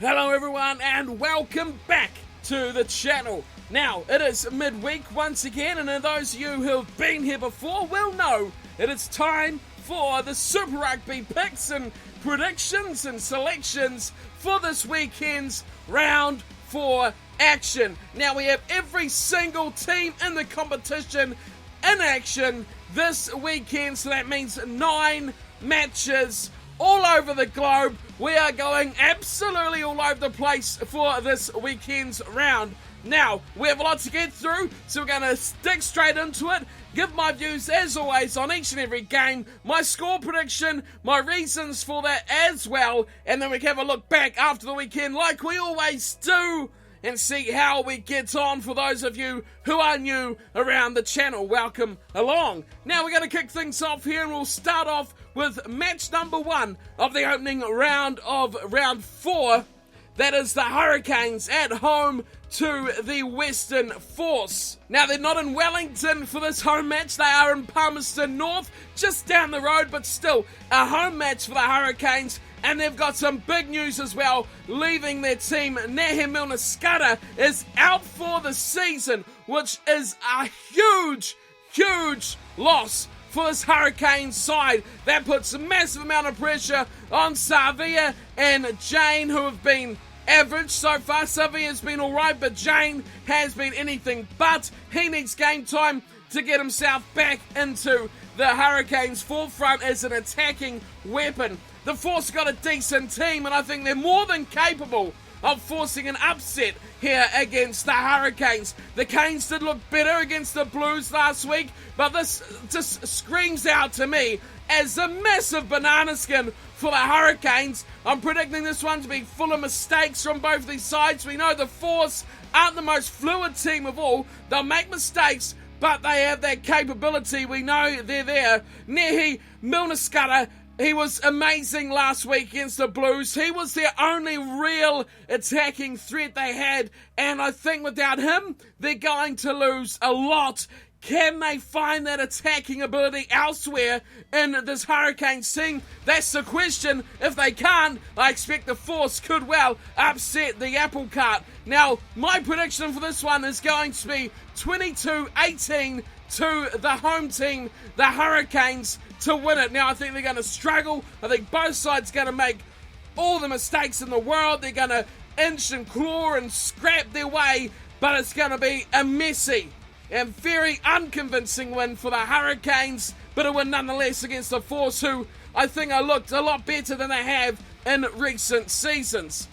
Hello everyone and welcome back to the channel. Now, it is midweek once again, and those of you who have been here before will know it is time for the Super Rugby picks and predictions and selections for this weekend's round 4 action. Now, we have every single team in the competition in action this weekend, so that means 9 matches all over the globe. We are going absolutely all over the place for this weekend's round. Now, we have a lot to get through, so we're going to stick straight into it, give my views as always on each and every game, my score prediction, my reasons for that as well, and then we can have a look back after the weekend like we always do, and see how we get on. For those of you who are new around the channel, welcome along. Now we're going to kick things off here, and we'll start off with match number 1 of the opening round of round 4. That is the Hurricanes at home to the Western Force. Now, they're not in Wellington for this home match. They are in Palmerston North, just down the road, but still a home match for the Hurricanes. And they've got some big news as well, leaving their team. Nehe Milner-Skudder is out for the season, which is a huge, huge loss for this Hurricanes side. That puts a massive amount of pressure on Savia and Jane, who have been average so far. Savia's been alright, but Jane has been anything but. He needs game time to get himself back into the Hurricanes' forefront as an attacking weapon. The Force got a decent team, and I think they're more than capable of forcing an upset here against the Hurricanes. The Canes did look better against the Blues last week, but this just screams out to me as a massive banana skin for the Hurricanes. I'm predicting this one to be full of mistakes from both these sides. We know the Force aren't the most fluid team of all. They'll make mistakes, but they have that capability. We know they're there. Nehe Milner-Skudder, he was amazing last week against the Blues. He was their only real attacking threat they had, and I think without him, they're going to lose a lot. Can they find that attacking ability elsewhere in this Hurricanes team? That's the question. If they can't, I expect the Force could well upset the apple cart. Now, my prediction for this one is going to be 22-18 to the home team, the Hurricanes, to win it. Now, I think they're going to struggle. I think both sides are going to make all the mistakes in the world. They're going to inch and claw and scrap their way, but it's going to be a messy and very unconvincing win for the Hurricanes, but a win nonetheless against the Force, who I think are looked a lot better than they have in recent seasons.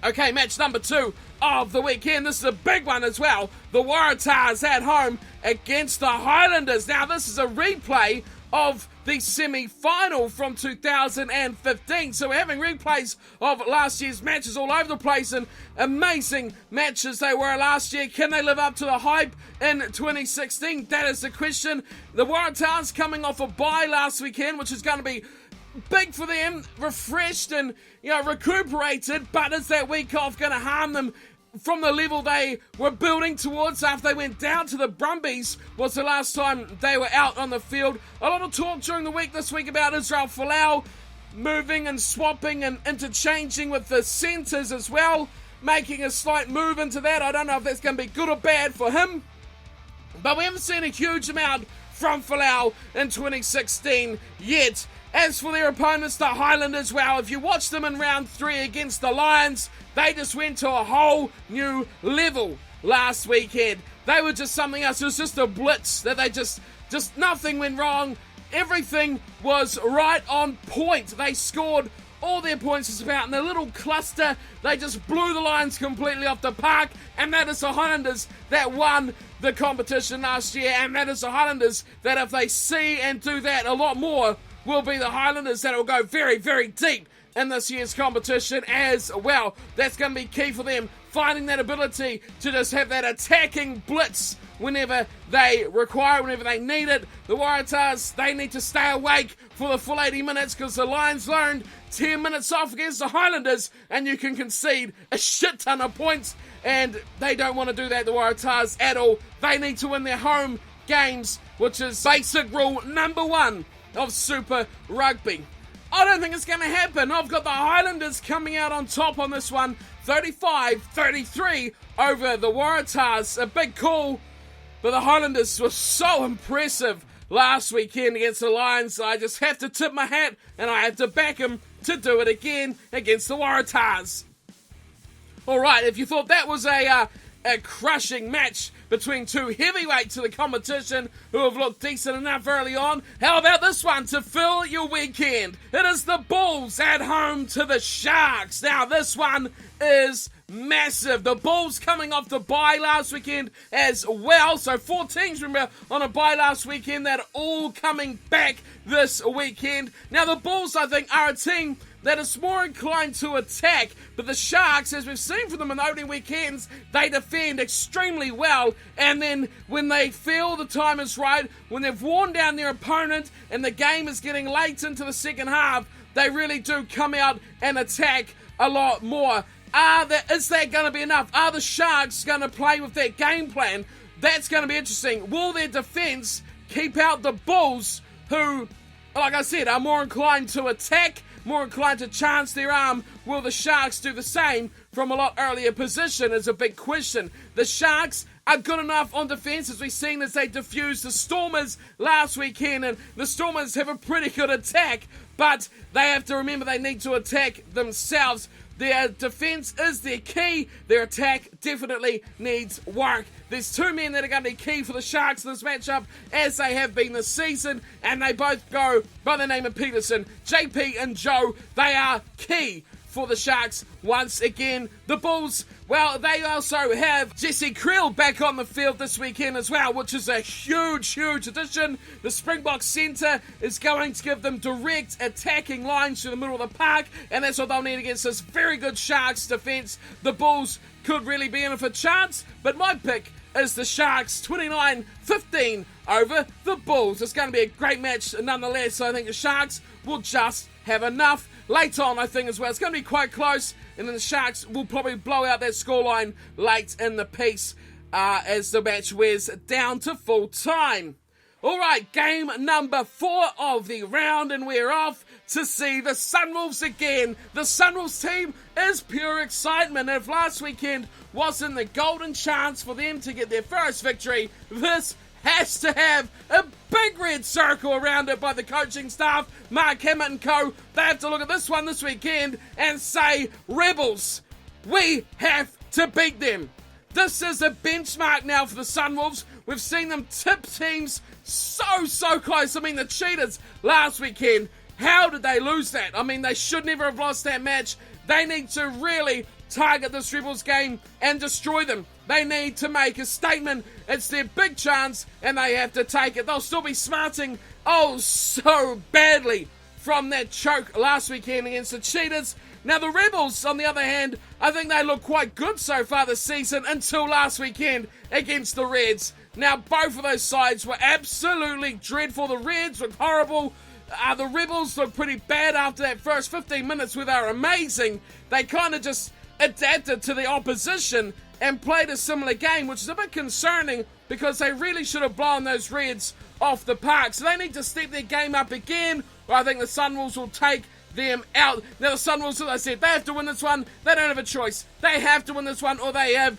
Okay, match number 2 of the weekend. This is a big one as well. The Waratahs at home against the Highlanders. Now, this is a replay of the semi-final from 2015. So we're having replays of last year's matches all over the place, and amazing matches they were last year. Can they live up to the hype in 2016? That is the question. The Waratahs coming off a bye last weekend, which is going to be big for them, refreshed and recuperated, but is that week off going to harm them from the level they were building towards after they went down to the Brumbies? Was the last time they were out on the field. A lot of talk during the week this week about Israel Folau moving and swapping and interchanging with the centres as well, making a slight move into that. I don't know if that's going to be good or bad for him, but we haven't seen a huge amount from Folau in 2016 yet. As for their opponents, the Highlanders, well, if you watch them in round 3 against the Lions, they just went to a whole new level last weekend. They were just something else. It was just a blitz that they just nothing went wrong. Everything was right on point. They scored all their points just about in a little cluster. They just blew the Lions completely off the park, and that is the Highlanders that won the competition last year, and that is the Highlanders that, if they see and do that a lot more, will be the Highlanders that will go very, very deep in this year's competition as well. That's going to be key for them, finding that ability to just have that attacking blitz whenever they require, whenever they need it. The Waratahs, they need to stay awake for the full 80 minutes, because the Lions learned 10 minutes off against the Highlanders and you can concede a shit ton of points, and they don't want to do that, the Waratahs, at all. They need to win their home games, which is basic rule number 1 of Super Rugby. I don't think it's going to happen. I've got the Highlanders coming out on top on this one, 35-33 over the Waratahs. A big call, but the Highlanders were so impressive last weekend against the Lions. I just have to tip my hat, and I have to back them to do it again against the Waratahs. All right, if you thought that was a crushing match between two heavyweights of the competition who have looked decent enough early on, how about this one to fill your weekend? It is the Bulls at home to the Sharks. Now, this one is massive. The Bulls coming off the bye last weekend as well. So 4 teams, remember, on a bye last weekend that are all coming back this weekend. Now, the Bulls, I think, are a team that is more inclined to attack, but the Sharks, as we've seen from them in the opening weekends, they defend extremely well, and then when they feel the time is right, when they've worn down their opponent and the game is getting late into the second half, they really do come out and attack a lot more. Is that going to be enough? Are the Sharks going to play with that game plan? That's going to be interesting. Will their defense keep out the Bulls, who, like I said, are more inclined to attack, more inclined to chance their arm? Will the Sharks do the same from a lot earlier position is a big question. The Sharks are good enough on defence, as we've seen as they diffused the Stormers last weekend, and the Stormers have a pretty good attack, but they have to remember they need to attack themselves. Their defence is their key. Their attack definitely needs work. There's 2 men that are going to be key for the Sharks in this matchup, as they have been this season, and they both go by the name of Peterson. JP and Joe, they are key for the Sharks once again. The Bulls, well, they also have Jesse Creel back on the field this weekend as well, which is a huge addition. The Springbok centre is going to give them direct attacking lines to the middle of the park, and that's what they'll need against this very good Sharks defence. The Bulls could really be in it for a chance, but my pick is the Sharks 29-15 over the Bulls. It's going to be a great match nonetheless, so I think the Sharks will just have enough. Late on, I think, as well. It's going to be quite close, and then the Sharks will probably blow out that scoreline late in the piece as the match wears down to full time. All right, game number 4 of the round, and we're off to see the Sunwolves again. The Sunwolves team is pure excitement. If last weekend wasn't the golden chance for them to get their first victory, this has to have a big red circle around it by the coaching staff, Mark Hammett and co. They have to look at this one this weekend and say, Rebels, we have to beat them. This is a benchmark now for the Sunwolves. We've seen them tip teams so close. I mean, the Cheetahs last weekend, how did they lose that? I mean, they should never have lost that match. They need to really target this Rebels game and destroy them. They need to make a statement. It's their big chance, and they have to take it. They'll still be smarting so badly from that choke last weekend against the Cheetahs. Now, the Rebels, on the other hand, I think they look quite good so far this season until last weekend against the Reds. Now, both of those sides were absolutely dreadful. The Reds looked horrible. The Rebels looked pretty bad after that first 15 minutes where they were amazing. They kind of just adapted to the opposition and played a similar game, which is a bit concerning because they really should have blown those Reds off the park. So they need to step their game up again, or I think the Sunwolves will take them out. Now the Sunwolves, as I said, they have to win this one. They don't have a choice. They have to win this one, or they have...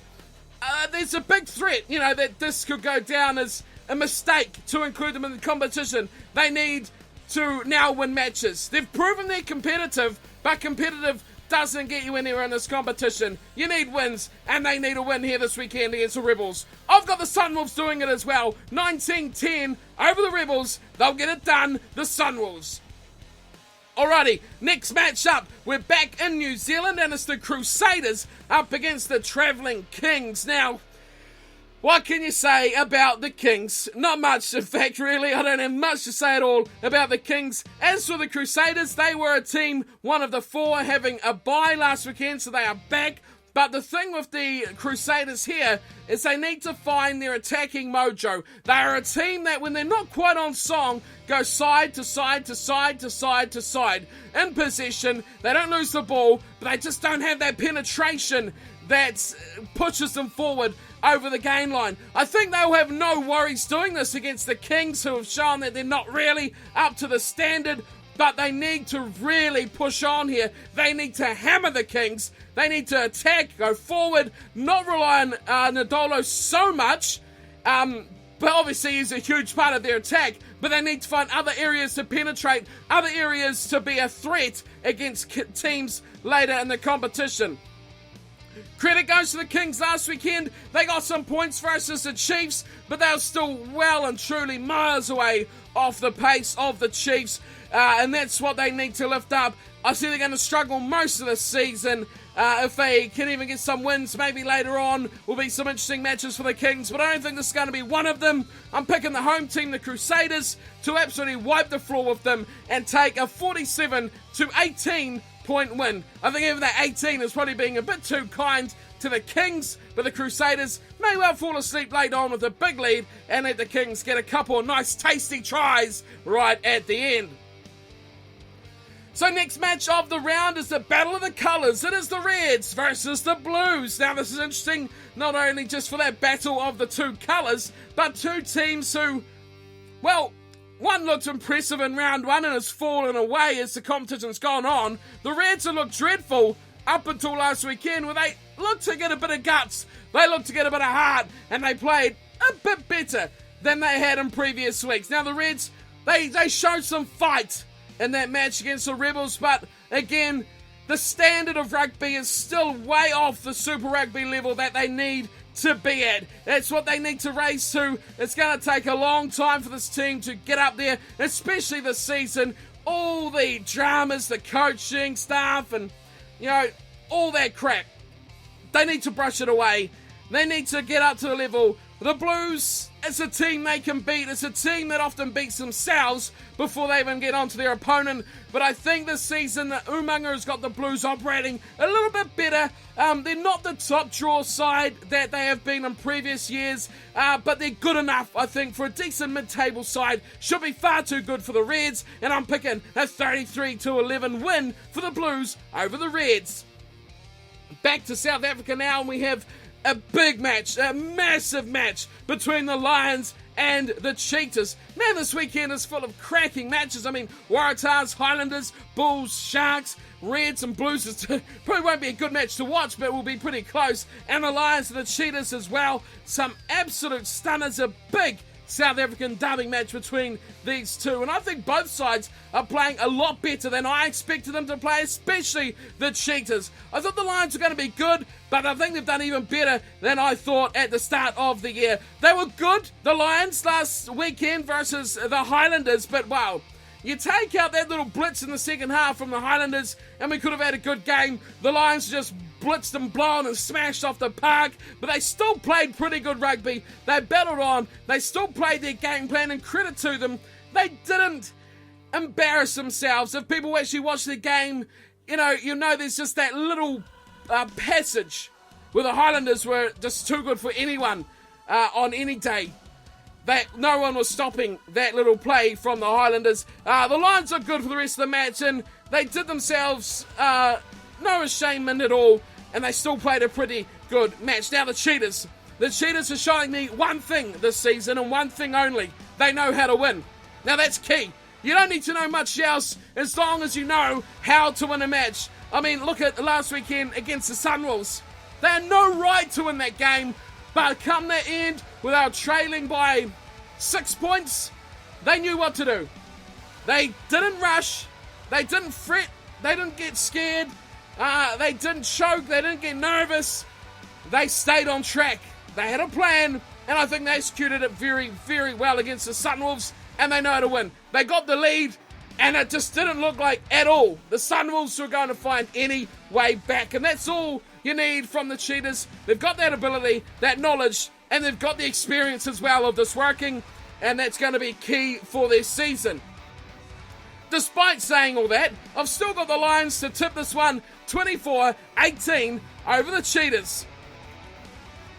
there's a big threat, that this could go down as a mistake to include them in the competition. They need to now win matches. They've proven they're competitive, but competitive doesn't get you anywhere in this competition. You need wins, and they need a win here this weekend against the Rebels. I've got the Sunwolves doing it as well. 19-10 over the Rebels. They'll get it done, the Sunwolves. Alrighty, next match up. We're back in New Zealand, and it's the Crusaders up against the Travelling Kings. Now, what can you say about the Kings? Not much, in fact, really. I don't have much to say at all about the Kings. As for the Crusaders, they were a team, one of the 4, having a bye last weekend, so they are back. But the thing with the Crusaders here is they need to find their attacking mojo. They are a team that, when they're not quite on song, go side to side to side to side to side. In possession, they don't lose the ball, but they just don't have that penetration that pushes them forward over the gain line. I think they'll have no worries doing this against the Kings, who have shown that they're not really up to the standard. but they need to really push on here. They need to hammer the Kings. They need to attack, go forward, not rely on Nadolo so much, but obviously he's a huge part of their attack, but they need to find other areas to penetrate, other areas to be a threat against teams later in the competition. Credit goes to the Kings last weekend. They got some points versus the Chiefs, but they were still well and truly miles away off the pace of the Chiefs, and that's what they need to lift up. I see they're going to struggle most of the season. If they can even get some wins, maybe later on will be some interesting matches for the Kings, but I don't think this is going to be one of them. I'm picking the home team, the Crusaders, to absolutely wipe the floor with them and take a 47-18 point win. I think even that 18 is probably being a bit too kind to the Kings, but the Crusaders may well fall asleep late on with a big lead and let the Kings get a couple of nice tasty tries right at the end. So next match of the round is the Battle of the Colours. It is the Reds versus the Blues. Now this is interesting, not only just for that battle of the two colours, but two teams who, well, one looked impressive in round one and has fallen away as the competition's gone on. The Reds have looked dreadful up until last weekend, where they looked to get a bit of guts, they looked to get a bit of heart, and they played a bit better than they had in previous weeks. Now the Reds, they showed some fight in that match against the Rebels, but again, the standard of rugby is still way off the Super Rugby level that they need to be at. That's what they need to raise to. It's going to take a long time for this team to get up there, especially this season. All the dramas, the coaching staff, and, you know, all that crap. They need to brush it away. They need to get up to the level. The Blues, it's a team they can beat. It's a team that often beats themselves before they even get onto their opponent. But I think this season, Umaga has got the Blues operating a little bit better. They're not the top draw side that they have been in previous years, but they're good enough, I think, for a decent mid-table side. Should be far too good for the Reds, and I'm picking a 33-11 win for the Blues over the Reds. Back to South Africa now, and we have a big match, a massive match between the Lions and the Cheetahs. Man, this weekend is full of cracking matches. I mean, Waratahs, Highlanders, Bulls, Sharks, Reds and Blues. Probably won't be a good match to watch, but it will be pretty close. And the Lions and the Cheetahs as well. Some absolute stunners, a big South African derby match between these two, and I think both sides are playing a lot better than I expected them to play, especially the Cheetahs. I thought the Lions were going to be good, but I think they've done even better than I thought at the start of the year. They were good, the Lions, last weekend versus the Highlanders, but wow, you take out that little blitz in the second half from the Highlanders and we could have had a good game. The Lions just blitzed and blown and smashed off the park, but they still played pretty good rugby. They battled on, they still played their game plan, and credit to them, they didn't embarrass themselves. If people actually watch the game, you know there's just that little passage where the Highlanders were just too good for anyone on any day. That no one was stopping that little play from the Highlanders. The Lions are good for the rest of the match, and they did themselves no ashamed at all, and they still played a pretty good match. Now the Cheetahs are showing me one thing this season, and one thing only: they know how to win. Now that's key. You don't need to know much else as long as you know how to win a match. I mean, look at last weekend against the Sunwolves. They had no right to win that game, but come the end, without trailing by 6 points, they knew what to do. They didn't rush, they didn't fret, they didn't get scared, they didn't choke, they didn't get nervous. They stayed on track. They had a plan, and I think they executed it very, very well against the Sunwolves, and they know how to win. They got the lead, and it just didn't look like at all the Sunwolves were going to find any way back, and that's all you need from the Cheetahs. They've got that ability, that knowledge, and they've got the experience as well of this working, and that's going to be key for their season. Despite saying all that, I've still got the Lions to tip this one 24-18 over the Cheetahs.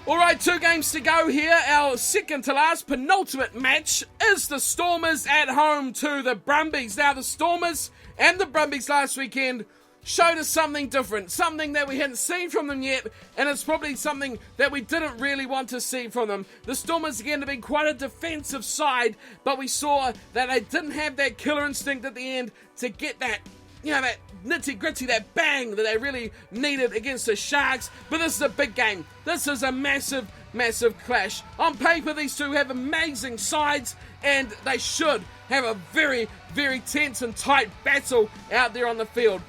Alright, 2 games to go here. Our second to last penultimate match is the Stormers at home to the Brumbies. Now the Stormers and the Brumbies last weekend showed us something different, something that we hadn't seen from them yet, and it's probably something that we didn't really want to see from them. The Stormers, again, have been quite a defensive side, but we saw that they didn't have that killer instinct at the end to get that, that nitty-gritty, that bang that they really needed against the Sharks. But this is a big game. This is a massive, massive clash. On paper, these two have amazing sides, and they should have a very, very tense and tight battle out there on the field.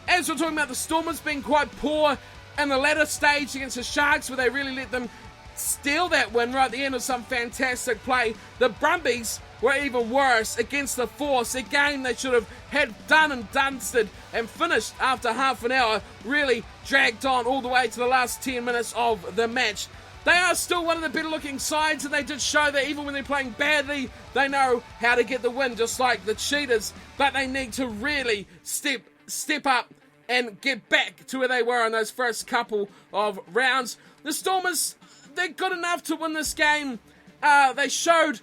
As we're talking about the Stormers being quite poor in the latter stage against the Sharks, where they really let them steal that win right at the end of some fantastic play, the Brumbies were even worse against the Force, a game they should have had done and dusted and finished after half an hour, really dragged on all the way to the last 10 minutes of the match. They are still one of the better looking sides, and they did show that even when they're playing badly, they know how to get the win, just like the Cheetahs, but they need to really step up and get back to where they were in those first couple of rounds. The Stormers, they're good enough to win this game. They showed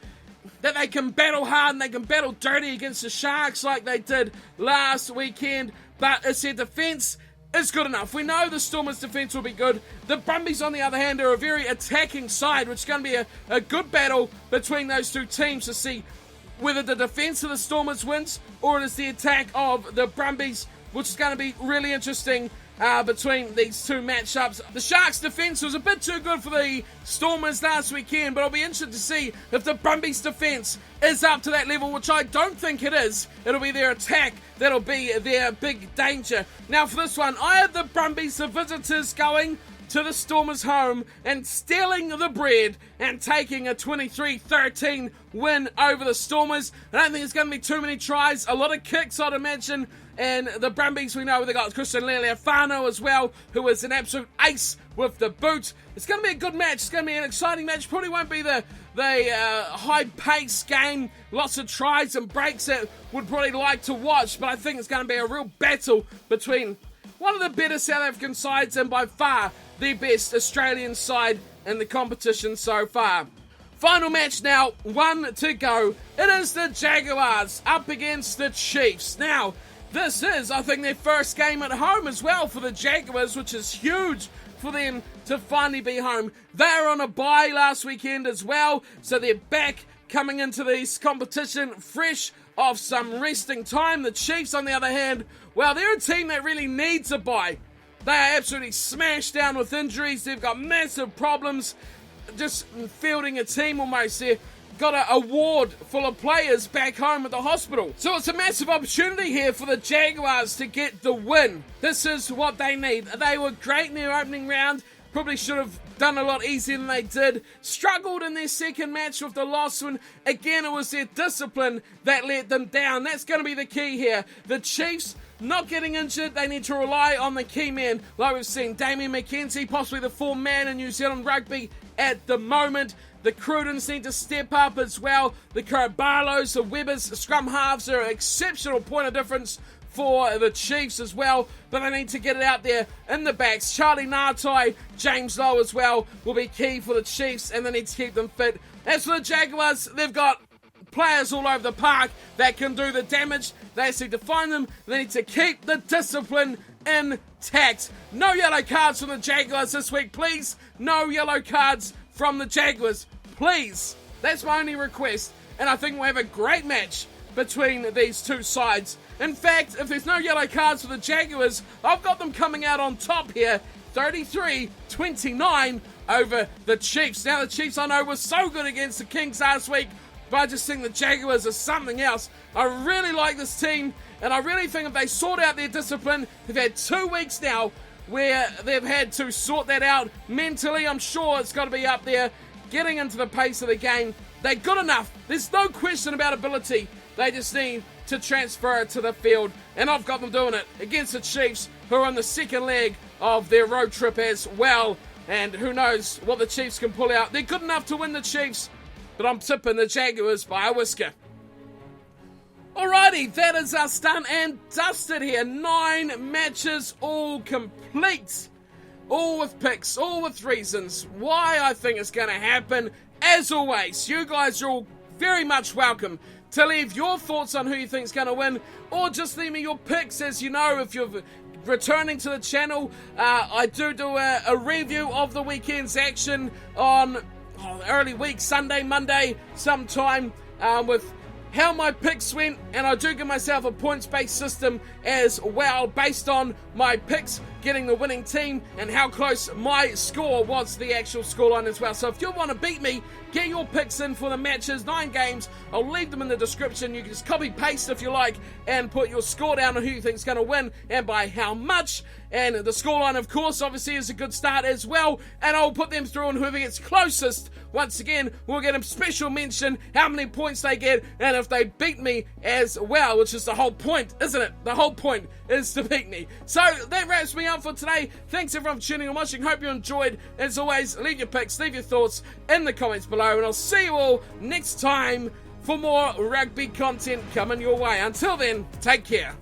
that they can battle hard and they can battle dirty against the Sharks like they did last weekend, but it's their defence is good enough. We know the Stormers' defence will be good. The Brumbies, on the other hand, are a very attacking side, which is going to be a good battle between those two teams to see whether the defence of the Stormers wins or it is the attack of the Brumbies, which is going to be really interesting between these two matchups. The Sharks' defence was a bit too good for the Stormers last weekend, but I'll be interested to see if the Brumbies' defence is up to that level, which I don't think it is. It'll be their attack that'll be their big danger. Now for this one, I have the Brumbies, the visitors, going to the Stormers' home and stealing the bread and taking a 23-13 win over the Stormers. I don't think there's going to be too many tries, a lot of kicks I'd imagine, and the Brumbies, we know they got Christian Lealiafano as well, who is an absolute ace with the boot. It's going to be a good match, it's going to be an exciting match, probably won't be the high-paced game, lots of tries and breaks that would probably like to watch, but I think it's going to be a real battle between one of the better South African sides and by far the best Australian side in the competition so far. Final match now, one to go. It is the Jaguares up against the Chiefs. Now, this is, I think, their first game at home as well for the Jaguars, which is huge for them to finally be home. They were on a bye last weekend as well, so they're back coming into this competition fresh off some resting time. The Chiefs, on the other hand, well, they're a team that really needs a bye. They are absolutely smashed down with injuries. They've got massive problems just fielding a team almost. They've got a ward full of players back home at the hospital. So it's a massive opportunity here for the Jaguars to get the win. This is what they need. They were great in their opening round. Probably should have done a lot easier than they did. Struggled in their second match with the loss one. Again, it was their discipline that let them down. That's going to be the key here. The Chiefs not getting injured, they need to rely on the key men, like we've seen Damian McKenzie, possibly the form man in New Zealand rugby at the moment. The Crudens need to step up as well. The Karabalos, the Webbers, the scrum halves are an exceptional point of difference for the Chiefs as well, but they need to get it out there in the backs. Charlie Ngatai, James Lowe as well will be key for the Chiefs, and they need to keep them fit. As for the Jaguars, they've got players all over the park that can do the damage. They just need to find them. They need to keep the discipline intact. No yellow cards from the Jaguars this week, please. No yellow cards from the Jaguars, please. That's my only request, and I think we'll have a great match between these two sides. In fact, if there's no yellow cards for the Jaguars, I've got them coming out on top here, 33-29 over the Chiefs. Now the Chiefs, I know, were so good against the Kings last week, but I just think the Jaguars are something else. I really like this team, and I really think if they sort out their discipline, they've had 2 weeks now where they've had to sort that out mentally. I'm sure it's got to be up there, getting into the pace of the game. They're good enough. There's no question about ability. They just need to transfer it to the field, and I've got them doing it against the Chiefs, who are on the second leg of their road trip as well, and who knows what the Chiefs can pull out. They're good enough to win the Chiefs, but I'm tipping the Jaguars by a whisker. Alrighty, that is us done and dusted here. 9 matches, all complete. All with picks, all with reasons why I think it's going to happen. As always, you guys are all very much welcome to leave your thoughts on who you think is going to win, or just leave me your picks. As you know, if you've returning to the channel, I do a review of the weekend's action on early week, Sunday, Monday, sometime, with how my picks went, and I do give myself a points-based system as well, based on my picks getting the winning team and how close my score was to the actual scoreline as well. So if you want to beat me, get your picks in for the matches, 9 games. I'll leave them in the description. You can just copy-paste if you like and put your score down on who you think is going to win and by how much. And the scoreline, of course, obviously is a good start as well. And I'll put them through, and whoever gets closest, once again, we'll get a special mention, how many points they get, and if they beat me as well, which is the whole point, isn't it? The whole point is to beat me. So that wraps me up for today. Thanks everyone for tuning and watching. Hope you enjoyed. As always, leave your picks, leave your thoughts in the comments below, and I'll see you all next time for more rugby content coming your way. Until then, take care.